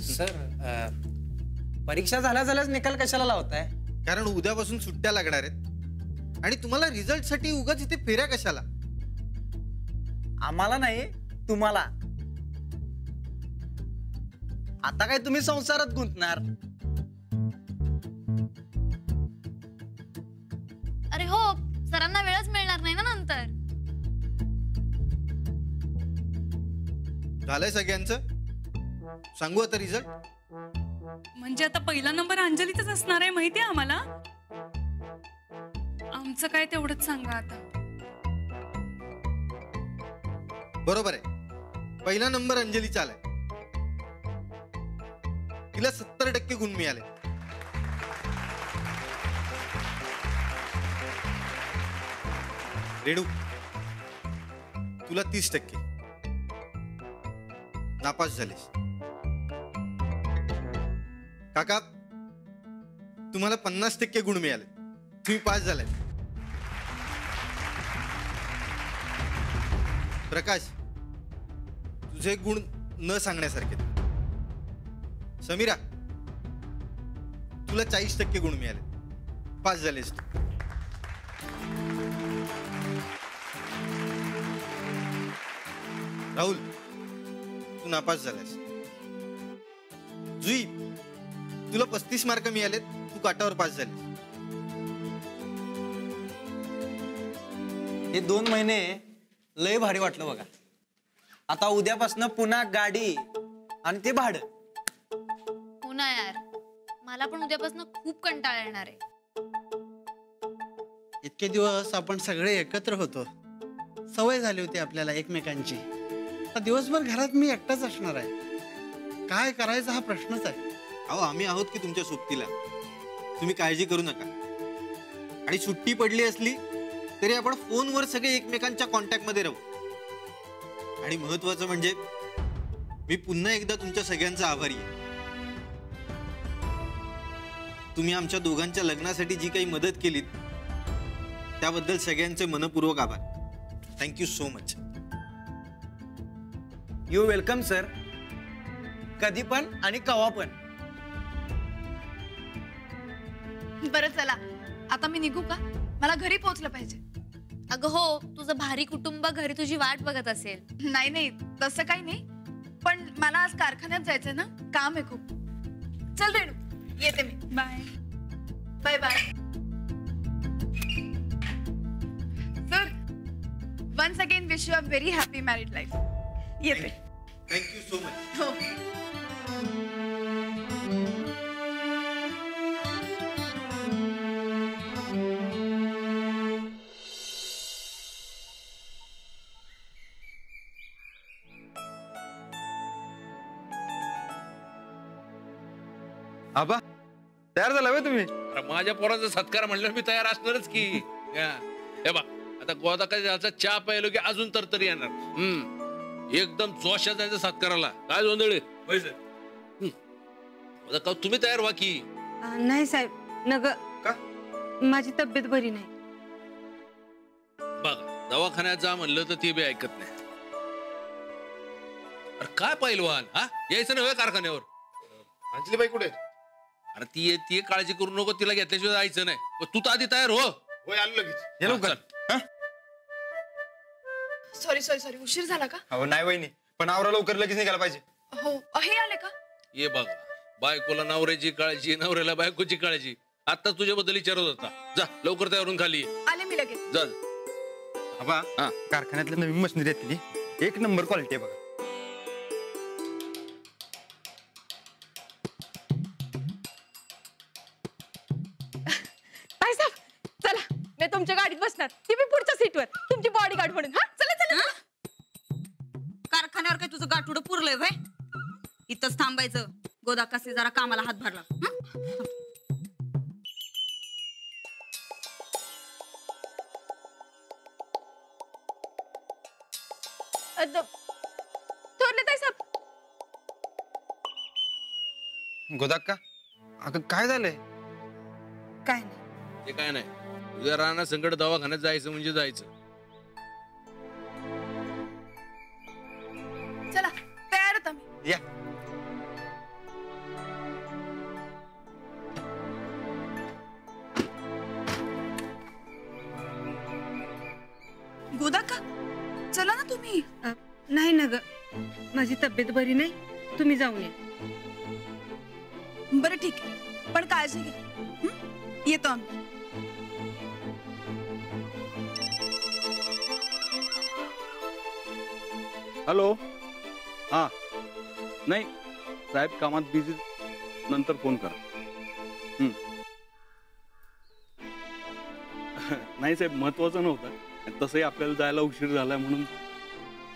Sir परीक्षा झाल्या झाल्याच निकाल कशाला लावताय? कारण उद्यापासून सुट्ट्या लागणार आहेत आणि तुम्हाला रिझल्ट साठी उगाच इथे फेऱ्या कशाला? आम्हाला नाही, तुम्हाला. आता काय तुम्ही संसारात गुंतणार? अरे हो, सरांना वेळच मिळणार नाही ना नंतर. झालंय सगळ्यांचं? सांगू आता रिझल्ट? म्हणजे आता पहिला नंबर अंजलीचाच असणार आहे माहितीये आम्हाला. आमचं काय तेवढंच सांगा आता. बरोबर आहे, पहिला नंबर अंजलीचा आलाय. तिला 70% गुण मिळाले. रेणू, तुला 30%. नापास झालीस. काका, तुम्हाला 50% गुण मिळाले. तुम्ही पास झालाय. प्रकाश, तुझे गुण न सांगण्यासारखे. समीरा, तुला 40% गुण मिळाले. पास झालेस तू. राहुल, तू नापास झालास. जुई, तुला 35 मार्क मिळालेत. तू काटावर पास झालीस. हे 2 महिने लय भारी वाटलं बघा. आता उद्यापासून पुन्हा गाडी आणि ते भाडं. हो ना यार, मला पण उद्यापासून खूप कंटाळा येणार आहे. इतके दिवस आपण सगळे एकत्र होतो, सवय झाली होती आपल्याला एकमेकांची. आता दिवसभर घरात मी एकटाच असणार आहे. काय करायचा हा प्रश्नच आहे. अहो, आम्ही आहोत की तुमच्या सोबतीला. तुम्ही काळजी करू नका. आणि सुट्टी पडली असली तरी आपण फोनवर सगळे एकमेकांच्या कॉन्टॅक्ट मध्ये राहू. आणि महत्वाचं म्हणजे मी पुन्हा एकदा तुमच्या सगळ्यांचा आभारी आहे. तुम्ही आमच्या दोघांच्या लग्नासाठी जी काही मदत केलीत त्याबद्दल सगळ्यांचे मनपूर्वक आभार. Thank you so much. You welcome sir. कधी पण आणि कवा पण. बरं चला, आता मी निघू का? मला घरी पोहोचलं पाहिजे. अगं हो, तुझं भारी कुटुंब घरी तुझी वाट बघत असेल. नाही नाही, तसं काही नाही, पण मला आज कारखान्यात जायचंय ना, काम आहे खूप. चल रेणू, येते मी. Bye bye bye. Sir, once again wish you a very happy married life. येते. Thank you so much. हो. आबा, तयार झाला तुम्ही? अरे माझ्या पोराचा सत्कार म्हणलं मी तयार असणारच की. हे बा, आता गोदा काय चहा प्यायलो की अजून तरतरी येणार. एकदम जोशात जायचं सत्काराला. काय जोंधळे तुम्ही तयार व्हा की. नाही साहेब, नग का? माझी तब्येत बरी नाही. बघा, दवाखान्यात जा म्हणलं तर ती बी ऐकत नाही. अरे काय पहिलवान, हा यायचं नव्हे कारखान्यावर. अंजलीबाई कुठे? अरे ती येते, काळजी करू नको. तिला घेतल्याशिवाय जायचं नाही. तू तर आधी तयार हो. होय, आलो लगेच. ये लवकर. सॉरी सॉरी सॉरी, उशीर झाला का? हो नाही वहिनी, पण आवरा लवकर, लगेच निघायला पाहिजे. हो, हे आले का? ये बघा, बायकोला नवऱ्याची काळजी, नवऱ्याला बायकोची काळजी. आता तुझ्याबद्दल विचारत होता. जा लवकर तयारून खाली आले मी लगेच. जा. आबा, कारखान्यातल्या नवीन मशिनरी येतली, एक नंबर क्वालिटी आहे बघा. ताई साहेब, चला, मी तुमच्या गाडीत बसणार. तुम्ही पुढच्या सीटवर, तुमची बॉडी गार्ड म्हणून. हा, चला चला. कारखान्यावर काय तुझं गाठुडं पुरलंय भाई? इथंच थांबायचं. गोदा कसे जरा कामाला हातभार लाग. थोरले ताई साहेब. गोदाक्का, अगं काय झालंय? काय नाही. ते काय नाही, उद्या राहणार संकट दवाखान्यात जायचं म्हणजे जायचं. चला, तयार होता मी. या. तुम्ही? नाही ना ग, माझी तब्येत बरी नाही, तुम्ही जाऊन या. बरं ठीक आहे, पण काळजी घे. हं? येतो आम्ही. हॅलो. हां, नाही साहेब कामात बिझी, नंतर फोन करा. नाही साहेब, महत्वाचं नव्हतं, तसंही आपल्याला जायला उशीर झालाय म्हणून.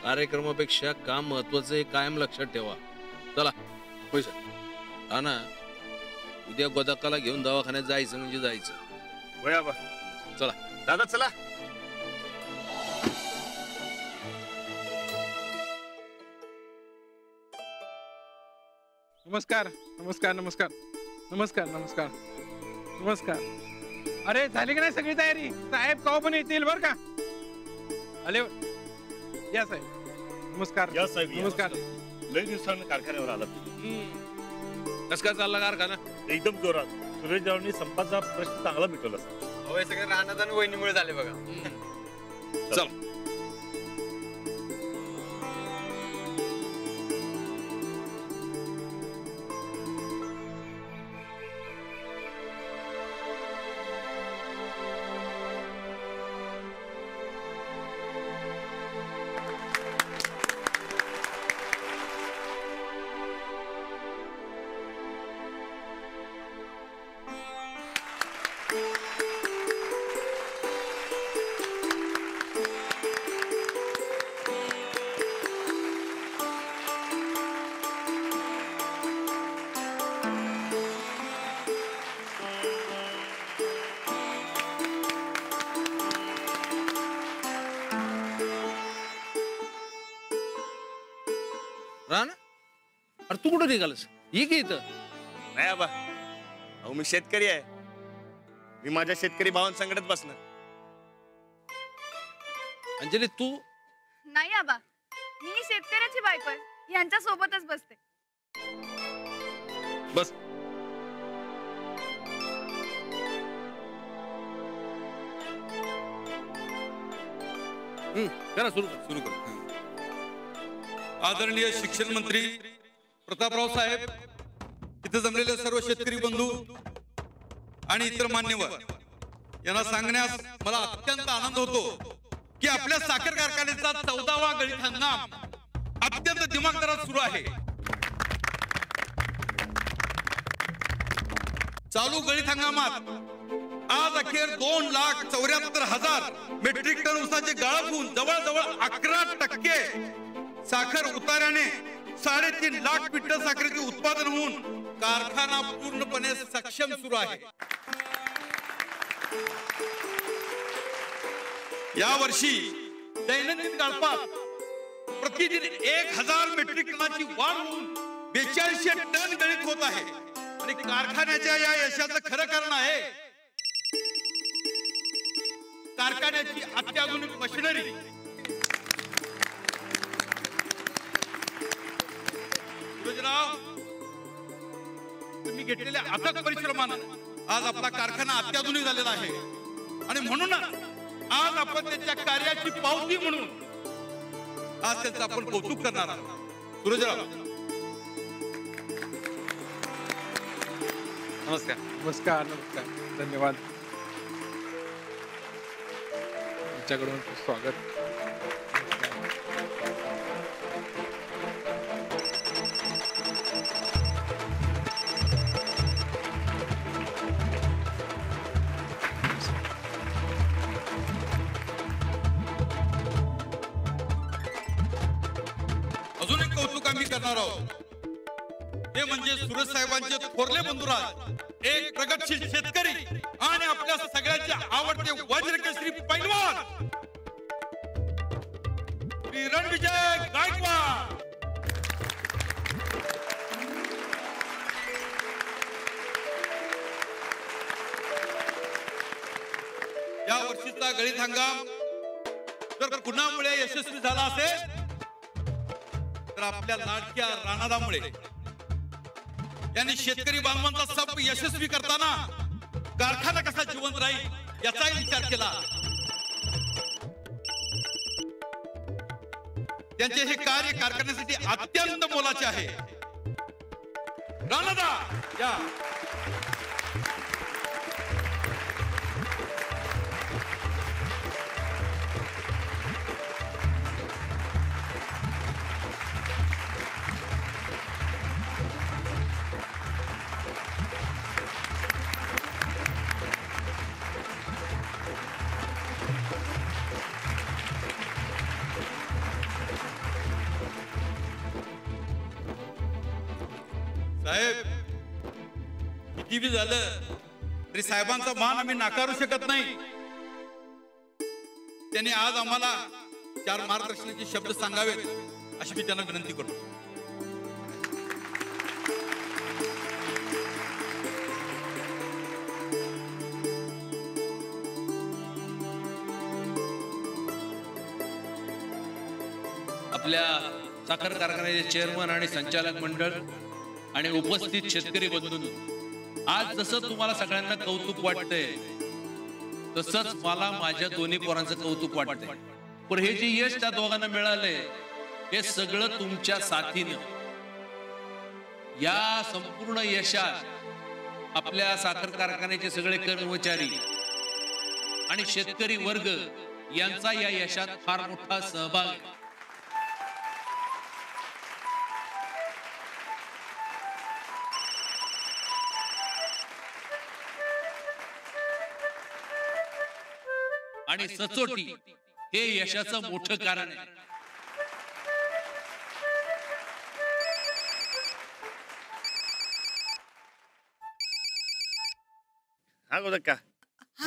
कार्यक्रमापेक्षा काम महत्वाचं हे कायम लक्षात ठेवा. चला पैसा हा ना, उद्या गोदाकाला घेऊन दवाखान्यात जायचं म्हणजे जायचं. वया बा. चला दादा चला. नमस्कार नमस्कार नमस्कार नमस्कार नमस्कार नमस्कार. अरे झाली की नाही सगळी तयारी? साहेब कवा पण येतील बर का. आले या साहेब. नमस्कार या साहेब. नमस्कार. लई दिवसांनी कारखान्यावर आला. कस काय चालला कारखाना? एकदम जोरात. सुरेश जावळनी संपाचा प्रश्न चांगला मिटवला. सगळे राहण्यात आणि वहिनीमुळे झाले बघा. चल. राणा, अरे तू कुठं निघालस? ये की इथं. नाही आबा, अहो मी शेतकरी आहे. मी माझ्या शेतकरी भावांसंगत बसणार. अंजली तू? नाही आबा, मी शेतकऱ्याची बायको आहे, यांच्या सोबतच बसते. बस. करा सुरू कर. आदरणीय शिक्षण मंत्री प्रतापराव साहेब, इथे जमलेले सर्व शेतकरी बंधू आणि इतर मान्यवर यांना सांगण्यास मला अत्यंत आनंद होतो की आपल्या साखर कारखान्याचा 14वा गळीत हंगाम अत्यंत दिमागदारात सुरू आहे. चालू गळीत हंगामात आज अखेर 2,74,000 मेट्रिक टन ऊसाचे गाळप होऊन जवळजवळ 11% साखर उतार्याने 3.5 लाख क्विंटल साखरेचे उत्पादन होऊन कारखाना पूर्णपणे सक्षम सुरू आहे. या वर्षी दैनंदिन गाळपात प्रतिदिन 1,000 मेट्रिक टनाची वाढ होऊन 4200 टन गळीत होत आहे. आणि कारखान्याच्या या यशाचं खरं कारण आहे कारखान्याची अत्याधुनिक मशिनरी. तुम्ही घेतलेल्या अथक परिश्रमानं आज आपला कारखाना अत्याधुनिक झालेला आहे आणि म्हणून आज आपण त्याच्या कार्याची पावती म्हणून आज त्याचं आपण कौतुक करणार आहोत. सूरजराव नमस्कार नमस्कार नमस्कार. धन्यवाद. तुमच्याकडून स्वागत. अजून एक कौतुक आम्ही करणार आहोत, ते म्हणजे सूरज साहेबांचे थोरले बंधुराज, एक प्रगतशील शेतकरी आणि आपल्या सगळ्यांचे आवडते वज्रकेसरी पैलवान श्री रणविजय गायकवाड. या वर्षीचा गळीत हंगाम जर कुणामुळे यशस्वी झाला असेल तर आपल्या लाडक्या राणादामुळे. यांनी शेतकरी बांधवांचा संप यशस्वी करताना कारखाना कसा जिवंत राहील याचाही विचार केला. त्यांचे हे कार्य कारखान्यासाठी अत्यंत मोलाचे आहे. राणादा या. साहेब, किती बी झालं तरी साहेबांचा मान आम्ही नाकारू शकत नाही. त्यांनी आज आम्हाला 4 मार्गदर्शनाचे शब्द सांगावेत अशी मी त्यांना विनंती करतो. आपल्या साखर कारखान्याचे चेअरमन आणि संचालक मंडळ आणि उपस्थित शेतकरी बंधूंनो, आज जसं तुम्हाला सगळ्यांना कौतुक वाटतंय तसंच मला माझ्या दोन्ही पोरांचं कौतुक वाटतंय. पण हे जे यश त्या दोघांना मिळालंय हे सगळं तुमच्या साथीनं. या संपूर्ण यशात आपल्या साखर कारखान्याचे सगळे कर्मचारी आणि शेतकरी वर्ग यांचा या यशात फार मोठा सहभाग आहे. आणि सचोटी हे यशाचं मोठं कारण आहे. हा गोदक्का,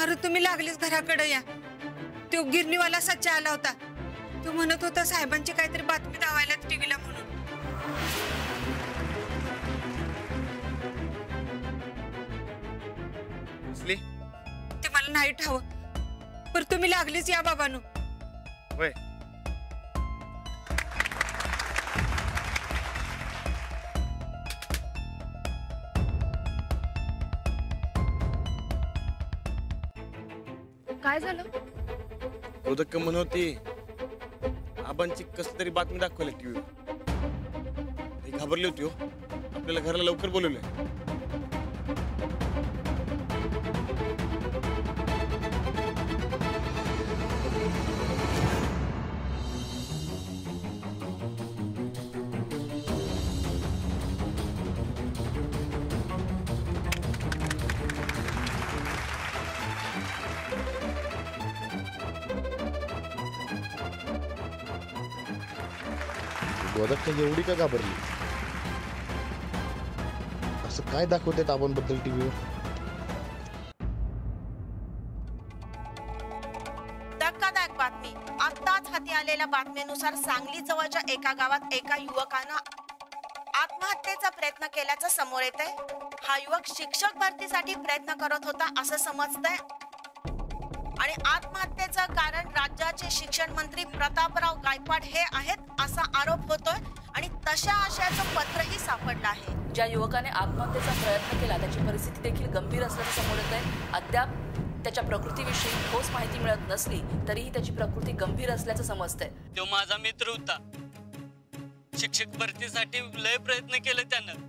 अरे तुम्ही लागलीच घराकडे या. तो गिरणीवाला सच्चा आला होता. तो म्हणत होता साहेबांची काहीतरी बातमी दावायला टीव्हीला म्हणून. ते मला नाही ठाव, पर तुम्ही लागलीच या बाबांनो. होय. काय झालं? गोदक्क म्हणत होती आबांची कस तरी बातमी दाखवली टीव्हीवर. घाबरली होती हो. आपल्याला घराला लवकर बोलवलंय. गोदक्का एवढी का घाबरली? असं काय दाखवतात आबांबद्दल टीव्हीवर? धक्कादायक बातमी. आत्ताच हाती आलेल्या बातमीनुसार सांगली जवळच्या एका गावात एका युवकानं आत्महत्येचा प्रयत्न केल्याचं समोर येत आहे. हा युवक शिक्षक भरतीसाठी प्रयत्न करत होता असं समजतंय आणि आत्महत्येचं कारण राज्याचे शिक्षण मंत्री प्रतापराव गायकवाड हे आहेत असा आरोप होतोय आणि तशा आशयाचं पत्रही सापडलं आहे. ज्या युवकाने आत्महत्येचा प्रयत्न केला त्याची परिस्थिती देखील गंभीर असल्याचं समोर येत आहे. अद्याप त्याच्या प्रकृतीविषयी ठोस माहिती मिळत नसली तरीही त्याची प्रकृती गंभीर असल्याचं समजतंय. तो माझा मित्र होता. शिक्षक भरतीसाठी लय प्रयत्न केले त्यानं.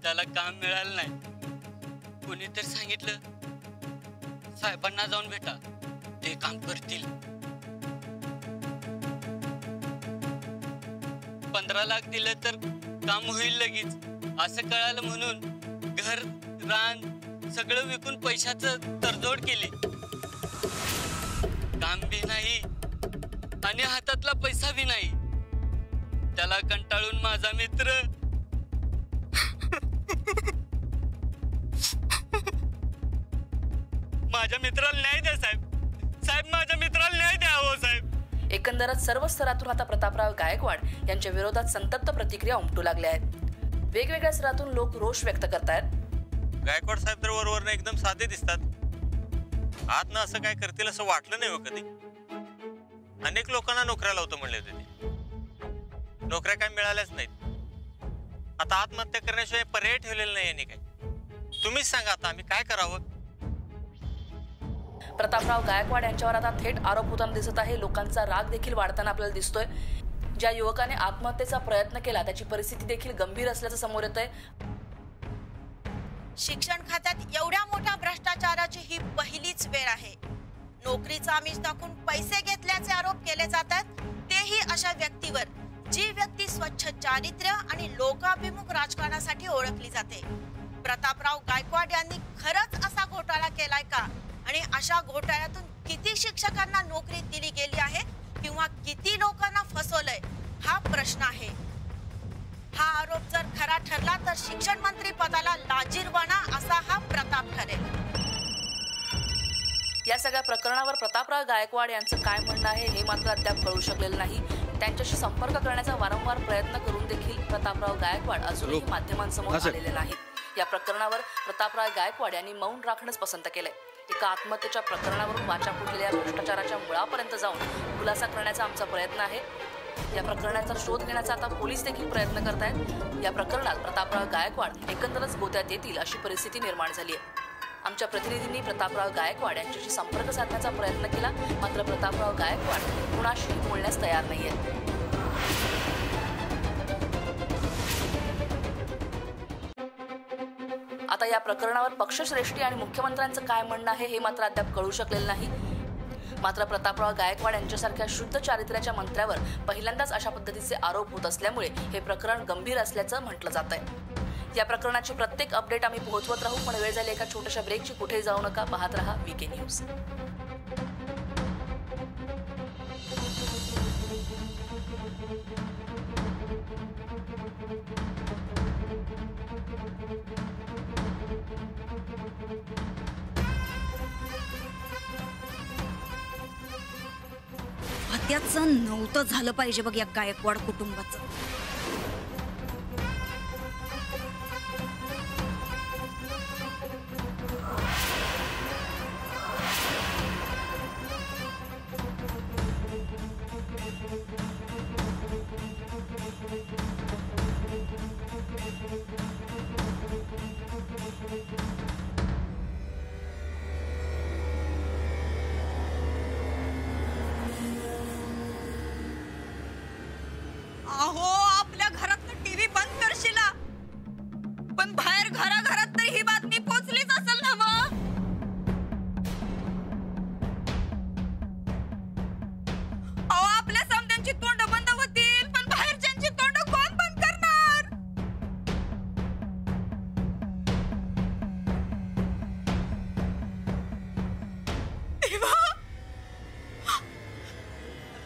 त्याला काम मिळालं नाही. कोणी तर सांगितलं साहेबांना जाऊन भेटा, ते काम करतील. 15 लाख दिलं तर काम होईल लगेच असं कळालं म्हणून घर रान सगळं विकून पैशाचं तडजोड केली. काम बी नाही आणि हातातला पैसा बी नाही. त्याला कंटाळून माझा मित्र माझ्या मित्राला न्याय द्या साहेब. साहेब माझ्या मित्राला न्याय द्या हो साहेब. एकंदरच सर्व स्तरातून आता प्रतापराव गायकवाड यांच्या विरोधात संतप्त प्रतिक्रिया उमटू लागल्या आहेत. वेगवेगळ्या स्तरातून लोक रोष व्यक्त करतायत. गायकवाड साहेब तर वरवर एकदम साधे दिसतात. आतनं असं काय करतील असं वाटलं नाही हो कधी. अनेक लोकांना नोकऱ्या लावतो म्हणले होते ते. नोकऱ्या काय मिळाल्याच नाहीत. आता आत्महत्या करण्याशिवाय पर्याय ठेवलेला नाही यांनी काय. तुम्हीच सांगा आता आम्ही काय करावं. प्रतापराव गायकवाड यांच्यावर आता थेट आरोप होताना दिसत आहे. लोकांचा राग देखील वाढताना आपल्याला दिसतोय. ज्या युवकाने आत्महत्येचा प्रयत्न केला त्याची परिस्थिती देखील गंभीर असल्याचं समोर येतंय. शिक्षण खात्यात एवढ्या मोठ्या भ्रष्टाचाराची ही पहिलीच वेळ आहे. नोकरीचा आमिष दाखवून पैसे घेतल्याचे आरोप केले जातात, तेही अशा व्यक्तीवर जी व्यक्ती स्वच्छ चारित्र्य आणि लोकाभिमुख राजकारणासाठी ओळखली जाते. प्रतापराव गायकवाड यांनी खरंच असा घोटाळा केलाय का आणि अशा घोटाळ्यातून किती शिक्षकांना नोकरी दिली गेली आहे किंवा किती लोकांना फसवलंय हा प्रश्न आहे. हा आरोप जर खरा ठरला तर शिक्षण मंत्री पदाला लाजिरवाणा असा हा प्रताप ठरेल. या सगळ्या प्रकरणावर प्रतापराव गायकवाड यांचं काय म्हणणं आहे हे मात्र अद्याप कळू शकलेलं नाही. त्यांच्याशी संपर्क करण्याचा वारंवार प्रयत्न करून देखील प्रतापराव गायकवाड अजूनही माध्यमांसमोर आलेले नाहीत. या प्रकरणावर प्रतापराव गायकवाड यांनी मौन राखणंच पसंत केलंय. एका आत्महत्येच्या प्रकरणावरून वाचा फुटलेल्या भ्रष्टाचाराच्या मुळापर्यंत जाऊन खुलासा करण्याचा आमचा प्रयत्न आहे. या प्रकरणाचा शोध घेण्याचा आता पोलीस देखील प्रयत्न करतायत. या प्रकरणात प्रतापराव गायकवाड एकंदरच गोत्यात येतील अशी परिस्थिती निर्माण झाली आहे. आमच्या प्रतिनिधींनी प्रतापराव गायकवाड यांच्याशी संपर्क साधण्याचा प्रयत्न केला, मात्र प्रतापराव गायकवाड कुणाशी बोलण्यास तयार नाहीये. आता या प्रकरणावर पक्षश्रेष्ठी आणि मुख्यमंत्र्यांचं काय म्हणणं आहे हे मात्र अद्याप कळू शकलेलं नाही. मात्र प्रतापराव गायकवाड यांच्यासारख्या शुद्ध चारित्र्याच्या मंत्र्यावर पहिल्यांदाच अशा पद्धतीचे आरोप होत असल्यामुळे हे प्रकरण गंभीर असल्याचं म्हटलं जात आहे. या प्रकरणाची प्रत्येक अपडेट आम्ही पोहोचवत राहू, पण वेळ झाली एका छोट्याशा ब्रेकची. कुठेही जाऊ नका, पाहत रहा वीके न्यूज. हत्याचं नव्हतं झालं पाहिजे बघ या गायकवाड कुटुंबाचं. अहो, आपल्या घरातलं टीव्ही बंद करशीला, पण बाहेर घराघरात तरी ही बातमी पोचलीच असेल ना मग. अहो, आपल्या समद्यांची तोंड बंद होतील, पण बाहेरच्यांची तोंड कोण बंद करणार. देवा,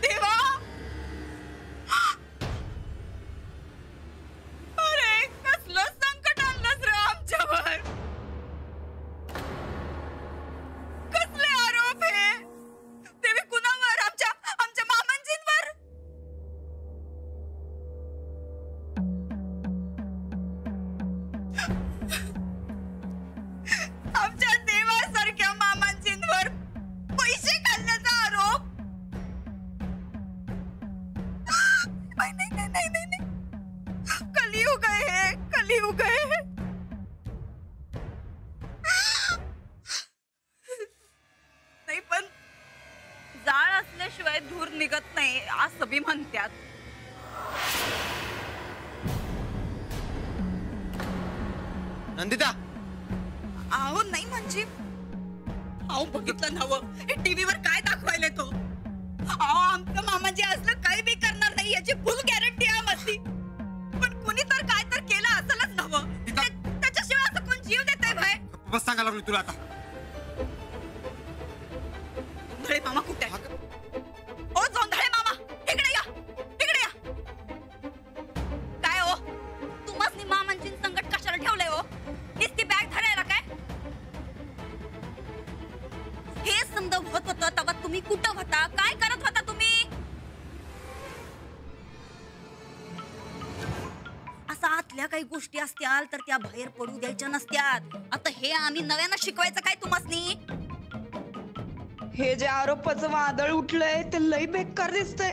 देवा, अरे कसलं संकट आणलंस रे आमच्यावर. कसले आरोप हे देवी, कुणावर? आमच्या मामांजींवर. आमच्या देवासारख्या मामांजींवर पैसे घालण्याचा आरोप. नाही नाही नाही नाही नाही, कलियुग आहे, कलियुग आहे. नाही, पण जाळ असल्याशिवाय धूर निघत नाही असं बी म्हणतात. नंदिता, अहो नाही म्हणजे, अहो बघितलं नवं हे टीव्हीवर काय दाखवायला तो. अहो, आमचं मामाजी असलं काही बी करणार नाही याची फुल गॅरंटी आहे आम्हाला. पण कुणी तर काय तर केलं असलच नवं. त्याच्याशिवाय असं कोण जीव देत आहे भाई. बस सांगायला लागलो तुला आता. जोंधळे मामा कुठे आहे? ओ जोंधळे मामा, इकडे या, इकडे या. काय हो, तुम्हाला मामांची संकट कशाला ठेवलंय हो? नुसती बॅग धरायला काय? हे समजा होत होतं तेव्हा तुम्ही कुठं होता? काय करत होता तुम्ही? असं आतल्या काही गोष्टी असत्याल तर त्या बाहेर पडू द्यायच्या नसत्यात. आता हे आम्ही नव्यानं शिकवायचं काय तुम्हासनी? हे जे आरोपाचं वादळ उठलंय ते लई बेकार दिसतंय.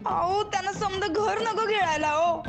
अहो, त्यांना समजा घर नको गिळायला. हो,